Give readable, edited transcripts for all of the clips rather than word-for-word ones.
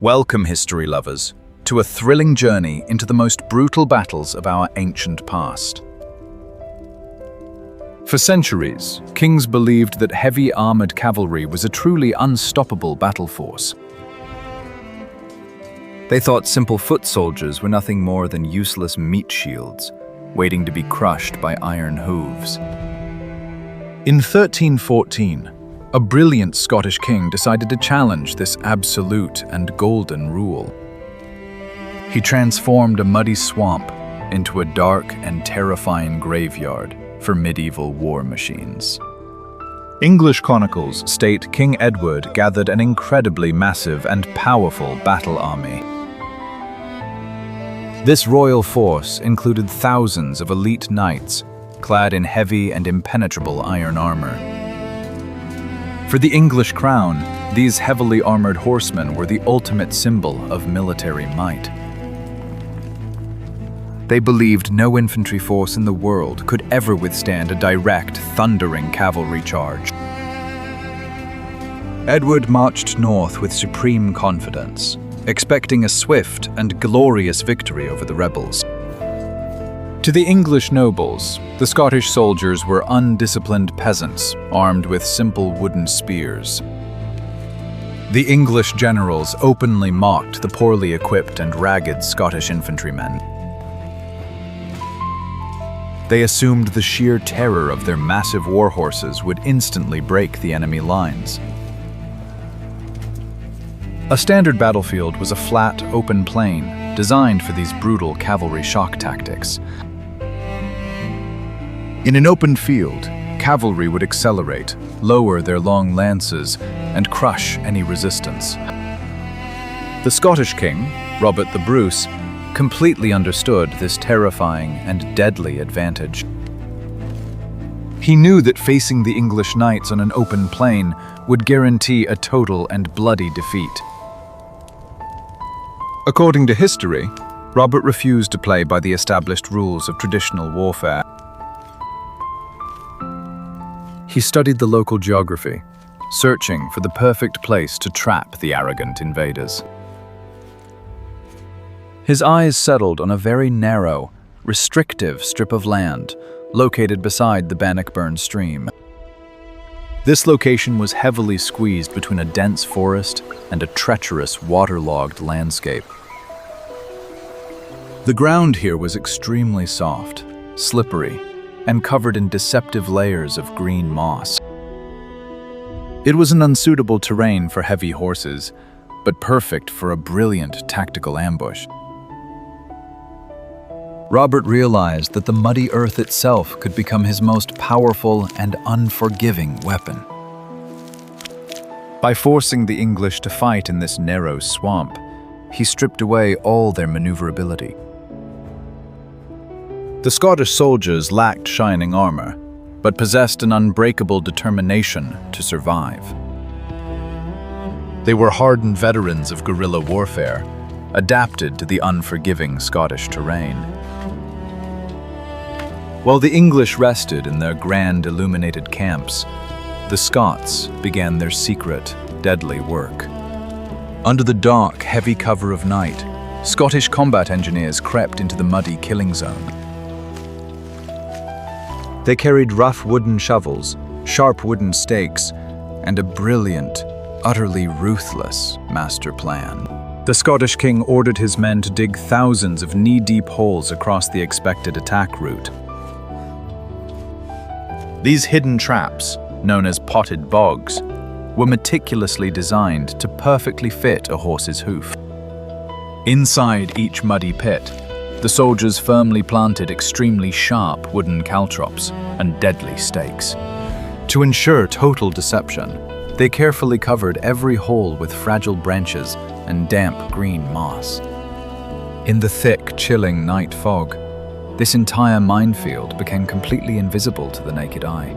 Welcome, history lovers, to a thrilling journey into the most brutal battles of our ancient past. For centuries, kings believed that heavy armored cavalry was a truly unstoppable battle force. They thought simple foot soldiers were nothing more than useless meat shields, waiting to be crushed by iron hooves. In 1314, a brilliant Scottish king decided to challenge this absolute and golden rule. He transformed a muddy swamp into a dark and terrifying graveyard for medieval war machines. English chronicles state King Edward gathered an incredibly massive and powerful battle army. This royal force included thousands of elite knights clad in heavy and impenetrable iron armor. For the English crown, these heavily armored horsemen were the ultimate symbol of military might. They believed no infantry force in the world could ever withstand a direct, thundering cavalry charge. Edward marched north with supreme confidence, expecting a swift and glorious victory over the rebels. To the English nobles, the Scottish soldiers were undisciplined peasants armed with simple wooden spears. The English generals openly mocked the poorly equipped and ragged Scottish infantrymen. They assumed the sheer terror of their massive war horses would instantly break the enemy lines. A standard battlefield was a flat, open plain designed for these brutal cavalry shock tactics. In an open field, cavalry would accelerate, lower their long lances, and crush any resistance. The Scottish king, Robert the Bruce, completely understood this terrifying and deadly advantage. He knew that facing the English knights on an open plain would guarantee a total and bloody defeat. According to history, Robert refused to play by the established rules of traditional warfare. He studied the local geography, searching for the perfect place to trap the arrogant invaders. His eyes settled on a very narrow, restrictive strip of land located beside the Bannockburn stream. This location was heavily squeezed between a dense forest and a treacherous, waterlogged landscape. The ground here was extremely soft, slippery, and covered in deceptive layers of green moss. It was an unsuitable terrain for heavy horses, but perfect for a brilliant tactical ambush. Robert realized that the muddy earth itself could become his most powerful and unforgiving weapon. By forcing the English to fight in this narrow swamp, he stripped away all their maneuverability. The Scottish soldiers lacked shining armor, but possessed an unbreakable determination to survive. They were hardened veterans of guerrilla warfare, adapted to the unforgiving Scottish terrain. While the English rested in their grand illuminated camps, the Scots began their secret, deadly work. Under the dark, heavy cover of night, Scottish combat engineers crept into the muddy killing zone. They carried rough wooden shovels, sharp wooden stakes, and a brilliant, utterly ruthless master plan. The Scottish king ordered his men to dig thousands of knee-deep holes across the expected attack route. These hidden traps, known as potted bogs, were meticulously designed to perfectly fit a horse's hoof. Inside each muddy pit, the soldiers firmly planted extremely sharp wooden caltrops and deadly stakes. To ensure total deception, they carefully covered every hole with fragile branches and damp green moss. In the thick, chilling night fog, this entire minefield became completely invisible to the naked eye.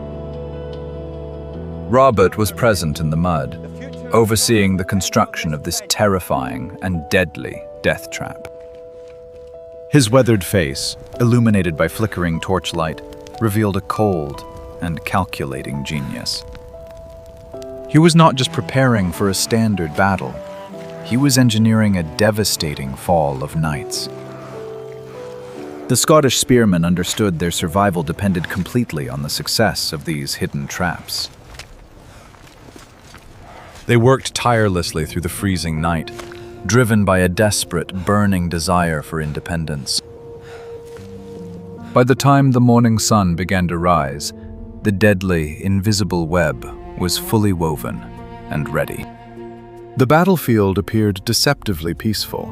Robert was present in the mud, overseeing the construction of this terrifying and deadly death trap. His weathered face, illuminated by flickering torchlight, revealed a cold and calculating genius. He was not just preparing for a standard battle. he was engineering a devastating fall of knights. The Scottish spearmen understood their survival depended completely on the success of these hidden traps. They worked tirelessly through the freezing night, driven by a desperate, burning desire for independence. By the time the morning sun began to rise, the deadly, invisible web was fully woven and ready. The battlefield appeared deceptively peaceful,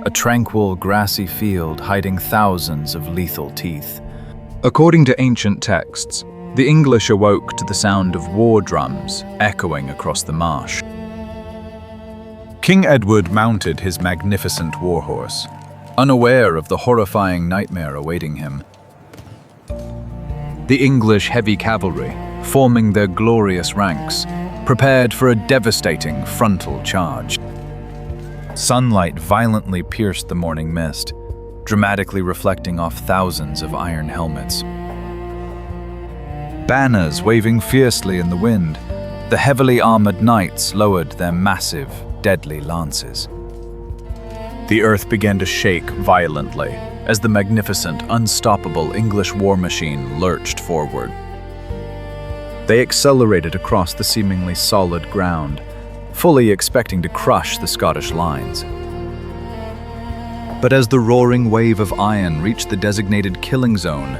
a tranquil, grassy field hiding thousands of lethal teeth. According to ancient texts, the English awoke to the sound of war drums echoing across the marsh. King Edward mounted his magnificent warhorse, unaware of the horrifying nightmare awaiting him. The English heavy cavalry, forming their glorious ranks, prepared for a devastating frontal charge. Sunlight violently pierced the morning mist, dramatically reflecting off thousands of iron helmets. Banners waving fiercely in the wind, the heavily armored knights lowered their massive, deadly lances. The earth began to shake violently as the magnificent, unstoppable English war machine lurched forward. They accelerated across the seemingly solid ground, fully expecting to crush the Scottish lines. But as the roaring wave of iron reached the designated killing zone,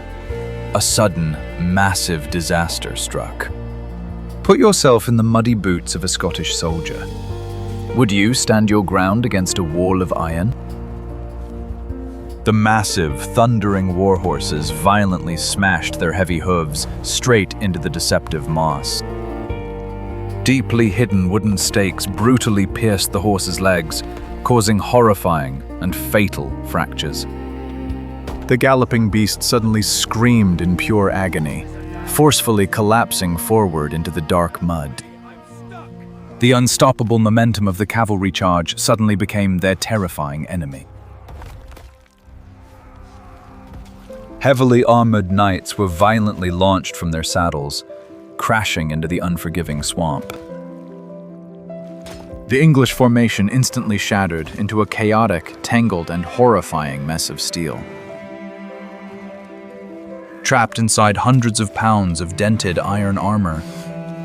a sudden, massive disaster struck. Put yourself in the muddy boots of a Scottish soldier. Would you stand your ground against a wall of iron? The massive, thundering warhorses violently smashed their heavy hooves straight into the deceptive moss. Deeply hidden wooden stakes brutally pierced the horses' legs, causing horrifying and fatal fractures. The galloping beast suddenly screamed in pure agony, forcefully collapsing forward into the dark mud. The unstoppable momentum of the cavalry charge suddenly became their terrifying enemy. Heavily armored knights were violently launched from their saddles, crashing into the unforgiving swamp. The English formation instantly shattered into a chaotic, tangled, and horrifying mess of steel. Trapped inside hundreds of pounds of dented iron armor,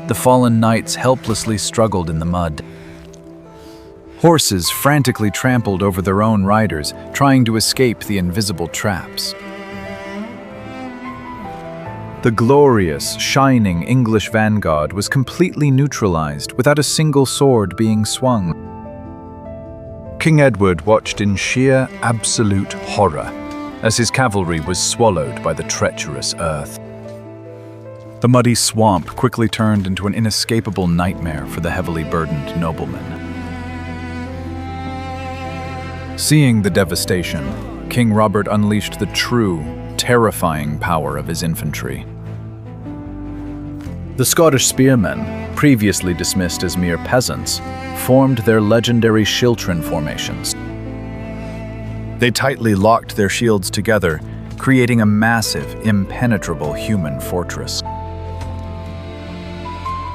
the fallen knights helplessly struggled in the mud. Horses frantically trampled over their own riders, trying to escape the invisible traps. The glorious, shining English vanguard was completely neutralized without a single sword being swung. King Edward watched in sheer, absolute horror as his cavalry was swallowed by the treacherous earth. The muddy swamp quickly turned into an inescapable nightmare for the heavily burdened noblemen. Seeing the devastation, King Robert unleashed the true, terrifying power of his infantry. The Scottish spearmen, previously dismissed as mere peasants, formed their legendary Schiltron formations. They tightly locked their shields together, creating a massive, impenetrable human fortress.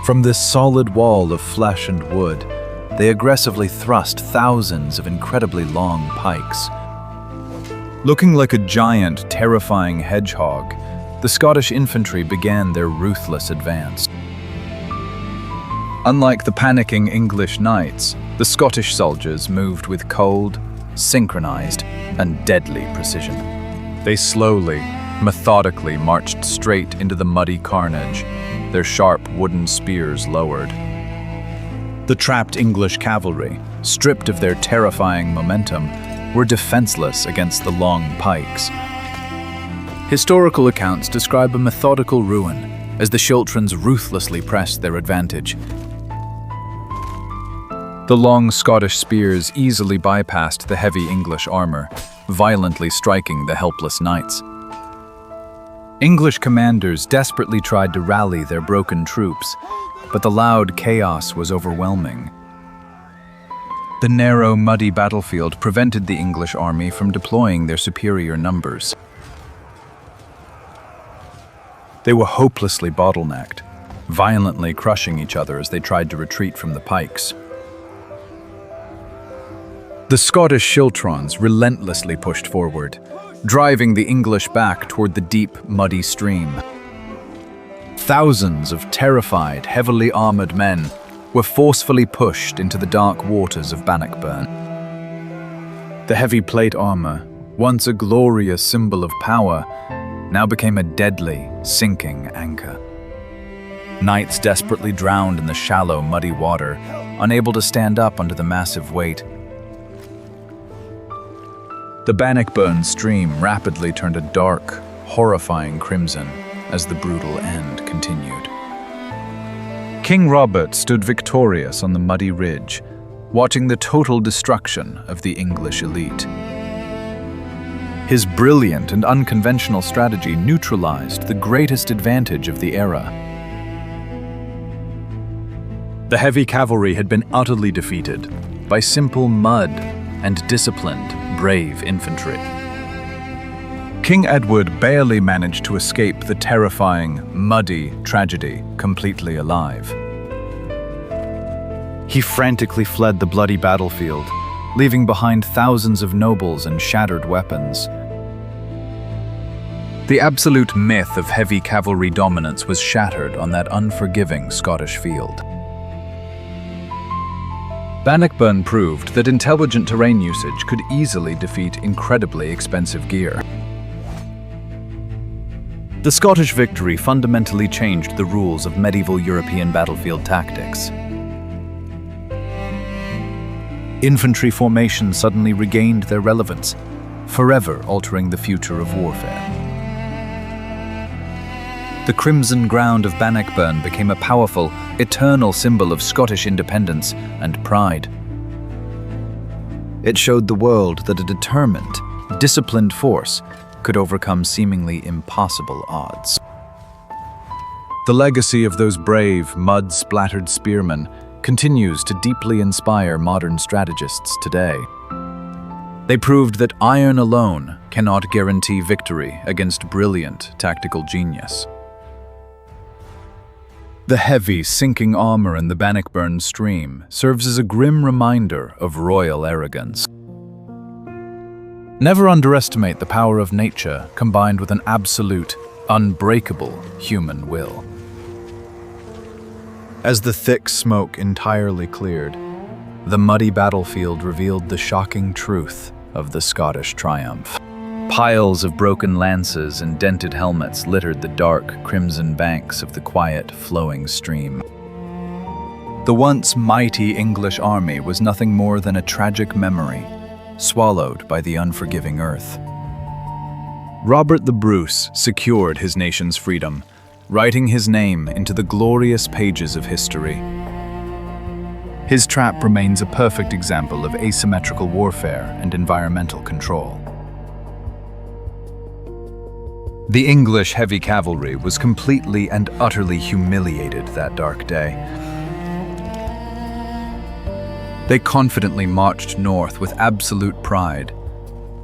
From this solid wall of flesh and wood, they aggressively thrust thousands of incredibly long pikes. Looking like a giant, terrifying hedgehog, the Scottish infantry began their ruthless advance. Unlike the panicking English knights, the Scottish soldiers moved with cold, synchronized, and deadly precision. They slowly, methodically marched straight into the muddy carnage, their sharp wooden spears lowered. The trapped English cavalry, stripped of their terrifying momentum, were defenseless against the long pikes. Historical accounts describe a methodical ruin as the Schiltrons ruthlessly pressed their advantage. The long Scottish spears easily bypassed the heavy English armor, violently striking the helpless knights. English commanders desperately tried to rally their broken troops, but the loud chaos was overwhelming. The narrow, muddy battlefield prevented the English army from deploying their superior numbers. They were hopelessly bottlenecked, violently crushing each other as they tried to retreat from the pikes. The Scottish Schiltrons relentlessly pushed forward, driving the English back toward the deep, muddy stream. Thousands of terrified, heavily armored men were forcefully pushed into the dark waters of Bannockburn. The heavy plate armor, once a glorious symbol of power, now became a deadly, sinking anchor. Knights desperately drowned in the shallow, muddy water, unable to stand up under the massive weight. The Bannockburn stream rapidly turned a dark, horrifying crimson as the brutal end continued. King Robert stood victorious on the muddy ridge, watching the total destruction of the English elite. His brilliant and unconventional strategy neutralized the greatest advantage of the era. The heavy cavalry had been utterly defeated by simple mud and disciplined, brave infantry. King Edward barely managed to escape the terrifying, muddy tragedy completely alive. He frantically fled the bloody battlefield, leaving behind thousands of nobles and shattered weapons. The absolute myth of heavy cavalry dominance was shattered on that unforgiving Scottish field. Bannockburn proved that intelligent terrain usage could easily defeat incredibly expensive gear. The Scottish victory fundamentally changed the rules of medieval European battlefield tactics. Infantry formations suddenly regained their relevance, forever altering the future of warfare. The crimson ground of Bannockburn became a powerful, eternal symbol of Scottish independence and pride. It showed the world that a determined, disciplined force could overcome seemingly impossible odds. The legacy of those brave, mud-splattered spearmen continues to deeply inspire modern strategists today. They proved that iron alone cannot guarantee victory against brilliant tactical genius. The heavy, sinking armor in the Bannockburn stream serves as a grim reminder of royal arrogance. Never underestimate the power of nature combined with an absolute, unbreakable human will. As the thick smoke entirely cleared, the muddy battlefield revealed the shocking truth of the Scottish triumph. Piles of broken lances and dented helmets littered the dark, crimson banks of the quiet, flowing stream. The once mighty English army was nothing more than a tragic memory, swallowed by the unforgiving earth. Robert the Bruce secured his nation's freedom, writing his name into the glorious pages of history. His trap remains a perfect example of asymmetrical warfare and environmental control. The English heavy cavalry was completely and utterly humiliated that dark day. They confidently marched north with absolute pride,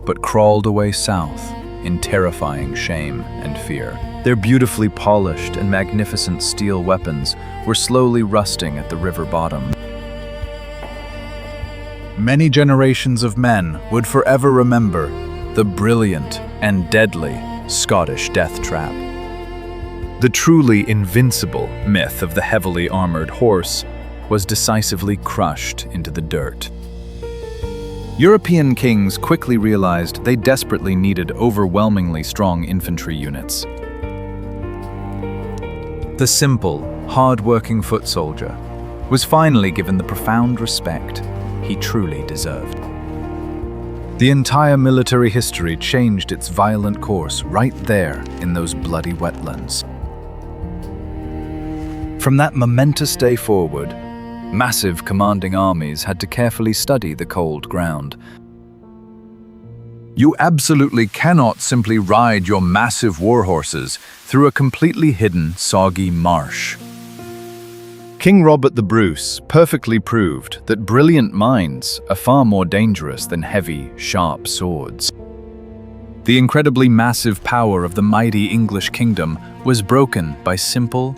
but crawled away south in terrifying shame and fear. Their beautifully polished and magnificent steel weapons were slowly rusting at the river bottom. Many generations of men would forever remember the brilliant and deadly Scottish death trap. The truly invincible myth of the heavily armored horse was decisively crushed into the dirt. European kings quickly realized they desperately needed overwhelmingly strong infantry units. The simple, hard-working foot soldier was finally given the profound respect he truly deserved. The entire military history changed its violent course right there in those bloody wetlands. From that momentous day forward, massive commanding armies had to carefully study the cold ground. You absolutely cannot simply ride your massive war horses through a completely hidden, soggy marsh. King Robert the Bruce perfectly proved that brilliant minds are far more dangerous than heavy, sharp swords. The incredibly massive power of the mighty English kingdom was broken by simple,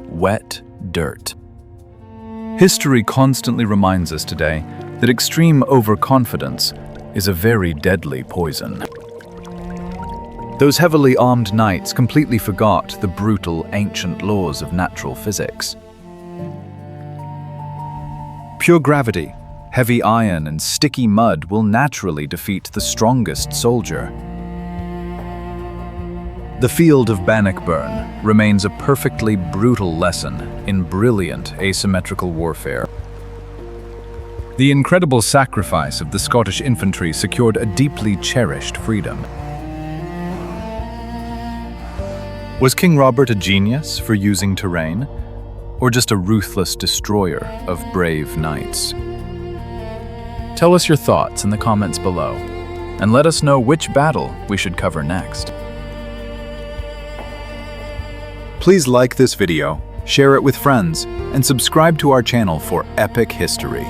wet dirt. History constantly reminds us today that extreme overconfidence is a very deadly poison. Those heavily armed knights completely forgot the brutal, ancient laws of natural physics. Pure gravity, heavy iron, and sticky mud will naturally defeat the strongest soldier. The field of Bannockburn remains a perfectly brutal lesson in brilliant asymmetrical warfare. The incredible sacrifice of the Scottish infantry secured a deeply cherished freedom. Was King Robert a genius for using terrain, or just a ruthless destroyer of brave knights? Tell us your thoughts in the comments below, and let us know which battle we should cover next. Please like this video, share it with friends, and subscribe to our channel for epic history.